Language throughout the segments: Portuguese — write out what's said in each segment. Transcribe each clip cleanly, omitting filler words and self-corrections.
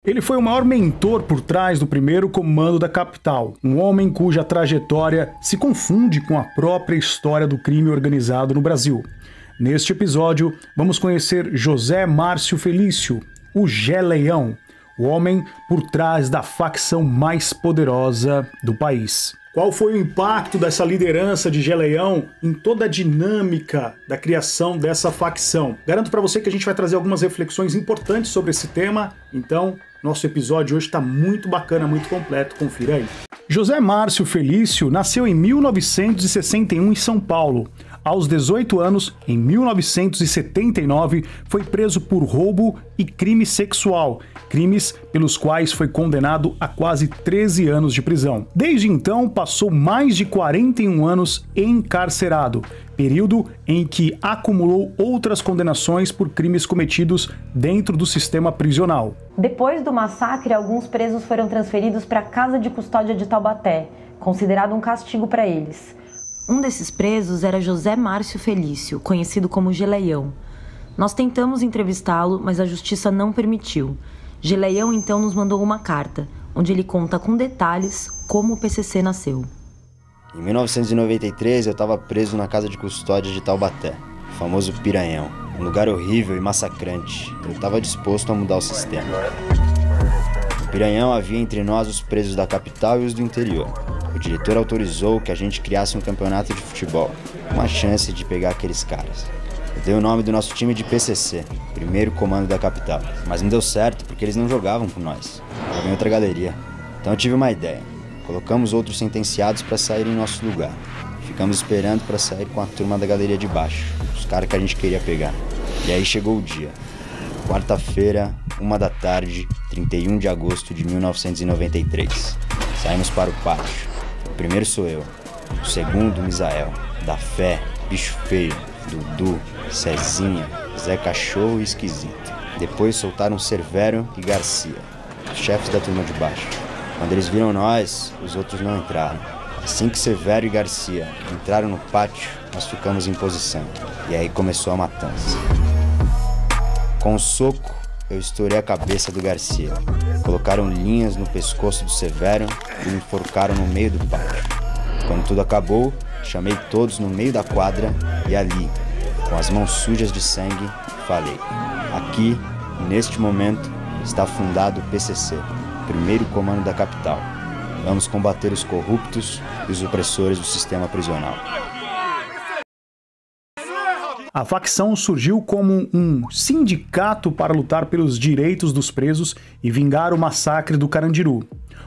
Ele foi o maior mentor por trás do primeiro comando da capital, um homem cuja trajetória se confunde com a própria história do crime organizado no Brasil. Neste episódio, vamos conhecer José Márcio Felício, o Gé-Leão, o homem por trás da facção mais poderosa do país. Qual foi o impacto dessa liderança de Gé-Leão em toda a dinâmica da criação dessa facção? Garanto para você que a gente vai trazer algumas reflexões importantes sobre esse tema, então nosso episódio hoje está muito bacana, muito completo, confira aí. José Márcio Felício nasceu em 1961 em São Paulo. Aos 18 anos, em 1979, foi preso por roubo e crime sexual, crimes pelos quais foi condenado a quase 13 anos de prisão. Desde então, passou mais de 41 anos encarcerado, período em que acumulou outras condenações por crimes cometidos dentro do sistema prisional. Depois do massacre, alguns presos foram transferidos para a Casa de Custódia de Taubaté, considerado um castigo para eles. Um desses presos era José Márcio Felício, conhecido como Gé-Leão. Nós tentamos entrevistá-lo, mas a justiça não permitiu. Gé-Leão então nos mandou uma carta, onde ele conta com detalhes como o PCC nasceu. Em 1993 eu estava preso na Casa de Custódia de Taubaté, o famoso Piranhão, um lugar horrível e massacrante. Eu estava disposto a mudar o sistema. No Piranhão havia entre nós os presos da capital e os do interior. O diretor autorizou que a gente criasse um campeonato de futebol, uma chance de pegar aqueles caras. Eu dei o nome do nosso time de PCC, primeiro comando da capital, mas não deu certo porque eles não jogavam com nós, jogavam em outra galeria. Então eu tive uma ideia, colocamos outros sentenciados para sair em nosso lugar. Ficamos esperando para sair com a turma da galeria de baixo, os caras que a gente queria pegar. E aí chegou o dia, quarta-feira, 13h, 31 de agosto de 1993. Saímos para o pátio. O primeiro sou eu, o segundo Misael, da Fé, Bicho Feio, Dudu, Cezinha, Zé Cachorro e Esquisito. Depois soltaram Severo e Garcia, os chefes da turma de baixo. Quando eles viram nós, os outros não entraram. Assim que Severo e Garcia entraram no pátio, nós ficamos em posição. E aí começou a matança. Com um soco, eu estourei a cabeça do Garcia. Colocaram linhas no pescoço do Severo e me enforcaram no meio do pátio. Quando tudo acabou, chamei todos no meio da quadra e ali, com as mãos sujas de sangue, falei: aqui, neste momento, está fundado o PCC, primeiro comando da capital. Vamos combater os corruptos e os opressores do sistema prisional. A facção surgiu como um sindicato para lutar pelos direitos dos presos e vingar o massacre do Carandiru,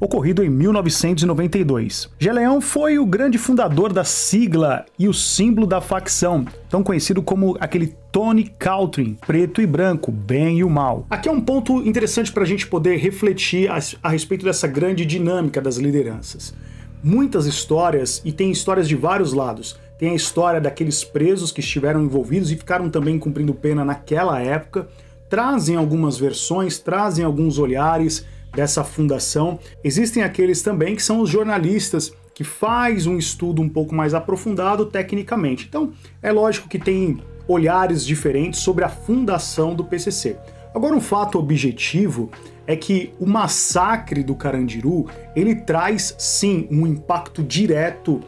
ocorrido em 1992. Gé-Leão foi o grande fundador da sigla e o símbolo da facção, tão conhecido como aquele Tony Caltrin, preto e branco, bem e o mal. Aqui é um ponto interessante para a gente poder refletir a respeito dessa grande dinâmica das lideranças. Muitas histórias, e tem histórias de vários lados. Tem a história daqueles presos que estiveram envolvidos e ficaram também cumprindo pena naquela época, trazem algumas versões, trazem alguns olhares dessa fundação. Existem aqueles também que são os jornalistas, que faz um estudo um pouco mais aprofundado tecnicamente. Então, é lógico que tem olhares diferentes sobre a fundação do PCC. Agora, um fato objetivo é que o massacre do Carandiru, ele traz, sim, um impacto direto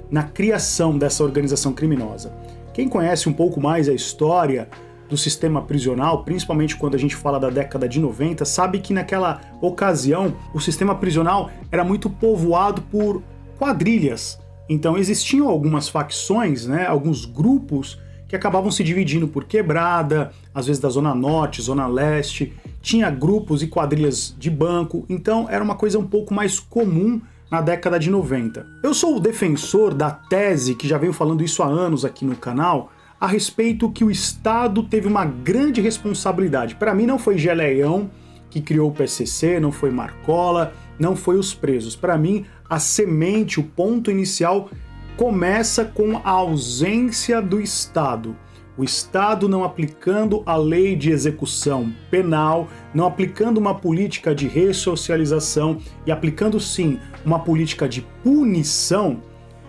na criação dessa organização criminosa. Quem conhece um pouco mais a história do sistema prisional, principalmente quando a gente fala da década de 90, sabe que naquela ocasião o sistema prisional era muito povoado por quadrilhas. Então existiam algumas facções, né, alguns grupos que acabavam se dividindo por quebrada, às vezes da Zona Norte, Zona Leste, tinha grupos e quadrilhas de banco, então era uma coisa um pouco mais comum na década de 90. Eu sou o defensor da tese, que já venho falando isso há anos aqui no canal, a respeito que o Estado teve uma grande responsabilidade. Para mim não foi Gé-Leão que criou o PCC, não foi Marcola, não foi os presos. Para mim, a semente, o ponto inicial, começa com a ausência do Estado. O Estado não aplicando a lei de execução penal, não aplicando uma política de ressocialização e aplicando sim uma política de punição,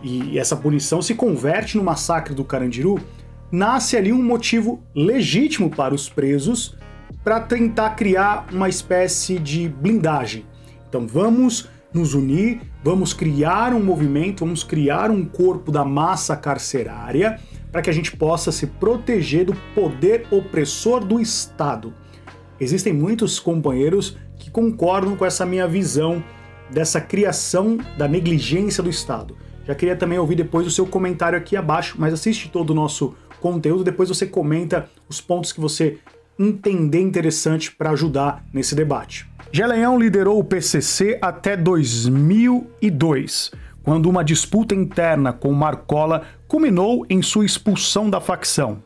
e essa punição se converte no massacre do Carandiru, nasce ali um motivo legítimo para os presos para tentar criar uma espécie de blindagem. Então vamos nos unir, vamos criar um movimento, vamos criar um corpo da massa carcerária para que a gente possa se proteger do poder opressor do Estado. Existem muitos companheiros que concordam com essa minha visão dessa criação da negligência do Estado. Já queria também ouvir depois o seu comentário aqui abaixo, mas assiste todo o nosso conteúdo, depois você comenta os pontos que você entender interessante para ajudar nesse debate. Geleião liderou o PCC até 2002, quando uma disputa interna com Marcola culminou em sua expulsão da facção.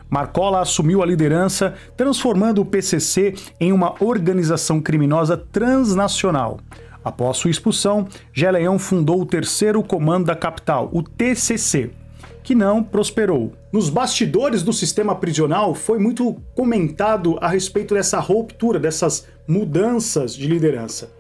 Marcola assumiu a liderança, transformando o PCC em uma organização criminosa transnacional. Após sua expulsão, Geleião fundou o terceiro comando da capital, o TCC, que não prosperou. Nos bastidores do sistema prisional foi muito comentado a respeito dessa ruptura, dessas mudanças de liderança.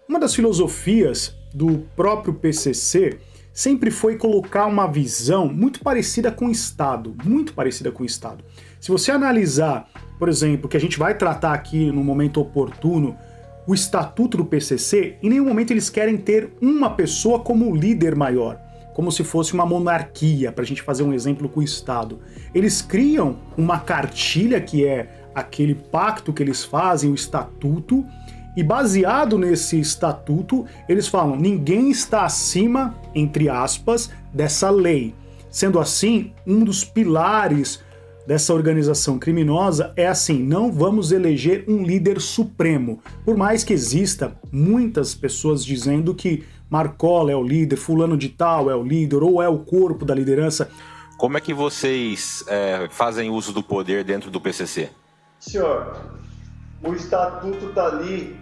Uma das filosofias do próprio PCC sempre foi colocar uma visão muito parecida com o Estado, muito parecida com o Estado. Se você analisar, por exemplo, que a gente vai tratar aqui no momento oportuno, o estatuto do PCC, em nenhum momento eles querem ter uma pessoa como líder maior, como se fosse uma monarquia, para a gente fazer um exemplo com o Estado. Eles criam uma cartilha, que é aquele pacto que eles fazem, o estatuto, e baseado nesse estatuto, eles falam, ninguém está acima, entre aspas, dessa lei. Sendo assim, um dos pilares dessa organização criminosa é assim, não vamos eleger um líder supremo. Por mais que exista muitas pessoas dizendo que Marcola é o líder, fulano de tal é o líder, ou é o corpo da liderança. Como é que vocês fazem uso do poder dentro do PCC? Senhor, o estatuto está ali,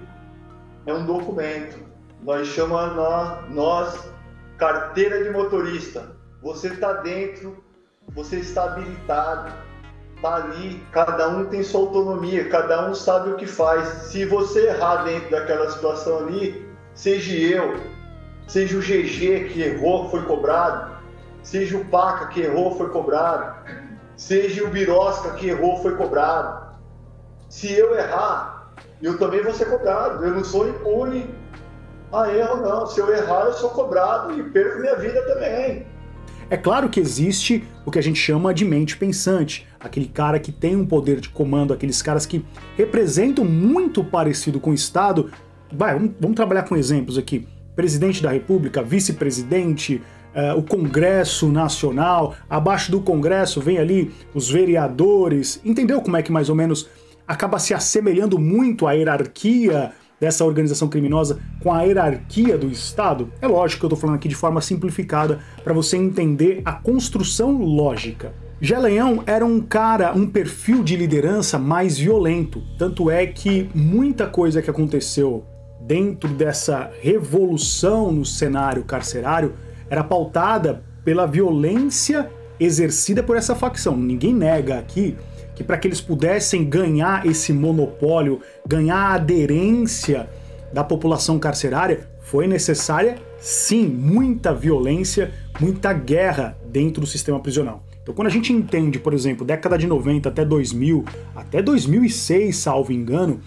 é um documento. Nós chamamos carteira de motorista. Você está dentro, você está habilitado, está ali, cada um tem sua autonomia, cada um sabe o que faz. Se você errar dentro daquela situação ali, seja eu, seja o GG que errou, foi cobrado, seja o Paca que errou, foi cobrado, seja o Birosca que errou, foi cobrado. Se eu errar, eu também vou ser cobrado, eu não sou impune a erro não, se eu errar eu sou cobrado e perco minha vida também. É claro que existe o que a gente chama de mente pensante, aquele cara que tem um poder de comando, aqueles caras que representam muito parecido com o Estado. Vamos trabalhar com exemplos aqui. Presidente da República, vice-presidente, o Congresso Nacional, abaixo do Congresso vem ali os vereadores. Entendeu como é que mais ou menos acaba se assemelhando muito à hierarquia dessa organização criminosa com a hierarquia do Estado? É lógico que eu tô falando aqui de forma simplificada para você entender a construção lógica. Geleião era um perfil de liderança mais violento, tanto é que muita coisa que aconteceu dentro dessa revolução no cenário carcerário era pautada pela violência exercida por essa facção. Ninguém nega aqui que para que eles pudessem ganhar esse monopólio, ganhar a aderência da população carcerária, foi necessária, sim, muita violência, muita guerra dentro do sistema prisional. Então quando a gente entende, por exemplo, década de 90 até 2000, até 2006, salvo engano,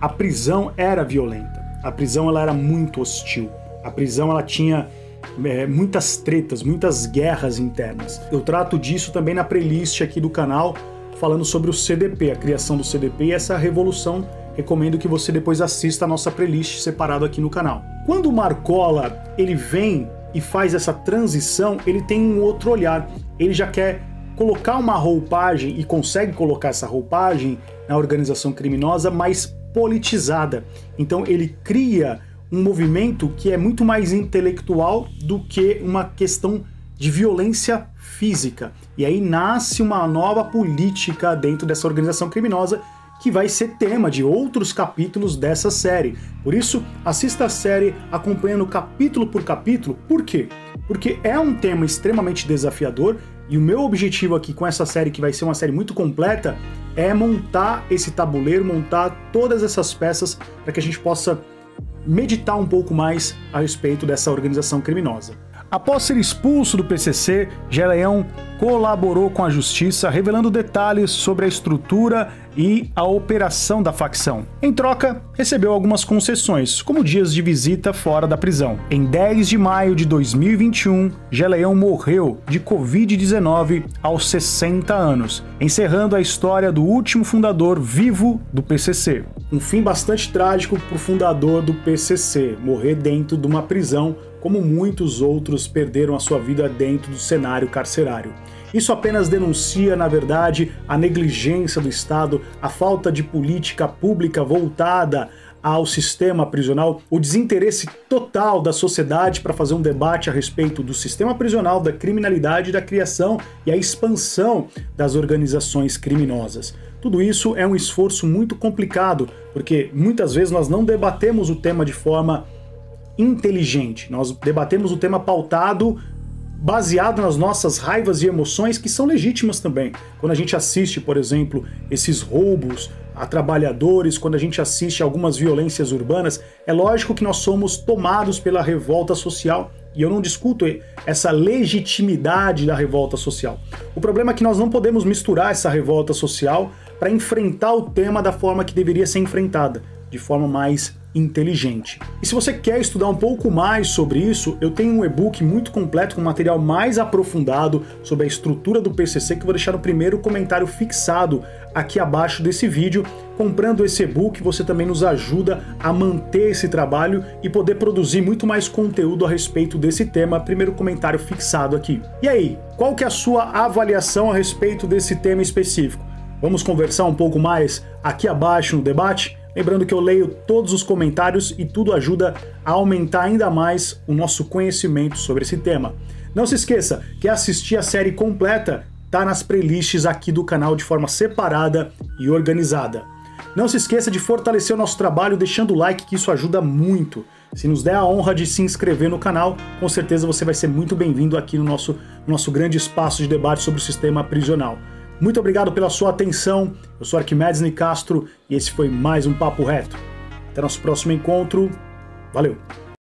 a prisão era violenta, a prisão ela era muito hostil, a prisão ela tinha muitas tretas, muitas guerras internas. Eu trato disso também na playlist aqui do canal, falando sobre o CDP, a criação do CDP e essa revolução. Recomendo que você depois assista a nossa playlist separado aqui no canal. Quando o Marcola ele vem e faz essa transição, ele tem um outro olhar. Ele já quer colocar uma roupagem e consegue colocar essa roupagem na organização criminosa mais politizada. Então ele cria um movimento que é muito mais intelectual do que uma questão de violência física. E aí nasce uma nova política dentro dessa organização criminosa que vai ser tema de outros capítulos dessa série. Por isso, assista a série acompanhando capítulo por capítulo. Por quê? Porque é um tema extremamente desafiador e o meu objetivo aqui com essa série, que vai ser uma série muito completa, é montar esse tabuleiro, montar todas essas peças para que a gente possa meditar um pouco mais a respeito dessa organização criminosa. Após ser expulso do PCC, Geleião colaborou com a justiça, revelando detalhes sobre a estrutura e a operação da facção. Em troca, recebeu algumas concessões, como dias de visita fora da prisão. Em 10 de maio de 2021, Geleião morreu de Covid-19 aos 60 anos, encerrando a história do último fundador vivo do PCC. Um fim bastante trágico para o fundador do PCC, morrer dentro de uma prisão, como muitos outros perderam a sua vida dentro do cenário carcerário. Isso apenas denuncia, na verdade, a negligência do Estado, a falta de política pública voltada ao sistema prisional, o desinteresse total da sociedade para fazer um debate a respeito do sistema prisional, da criminalidade, da criação e a expansão das organizações criminosas. Tudo isso é um esforço muito complicado, porque muitas vezes nós não debatemos o tema de forma inteligente, nós debatemos o tema pautado baseado nas nossas raivas e emoções, que são legítimas também. Quando a gente assiste, por exemplo, esses roubos a trabalhadores, quando a gente assiste algumas violências urbanas, é lógico que nós somos tomados pela revolta social, e eu não discuto essa legitimidade da revolta social. O problema é que nós não podemos misturar essa revolta social para enfrentar o tema da forma que deveria ser enfrentada, de forma mais inteligente. E se você quer estudar um pouco mais sobre isso, eu tenho um e-book muito completo com material mais aprofundado sobre a estrutura do PCC, que eu vou deixar no primeiro comentário fixado aqui abaixo desse vídeo. Comprando esse e-book, você também nos ajuda a manter esse trabalho e poder produzir muito mais conteúdo a respeito desse tema. Primeiro comentário fixado aqui. E aí, qual que é a sua avaliação a respeito desse tema específico? Vamos conversar um pouco mais aqui abaixo no debate? Lembrando que eu leio todos os comentários e tudo ajuda a aumentar ainda mais o nosso conhecimento sobre esse tema. Não se esqueça que assistir a série completa tá nas playlists aqui do canal de forma separada e organizada. Não se esqueça de fortalecer o nosso trabalho deixando o like, que isso ajuda muito. Se nos der a honra de se inscrever no canal, com certeza você vai ser muito bem-vindo aqui no nosso grande espaço de debate sobre o sistema prisional. Muito obrigado pela sua atenção, eu sou Arquimedes Nicastro e esse foi mais um Papo Reto. Até nosso próximo encontro, valeu!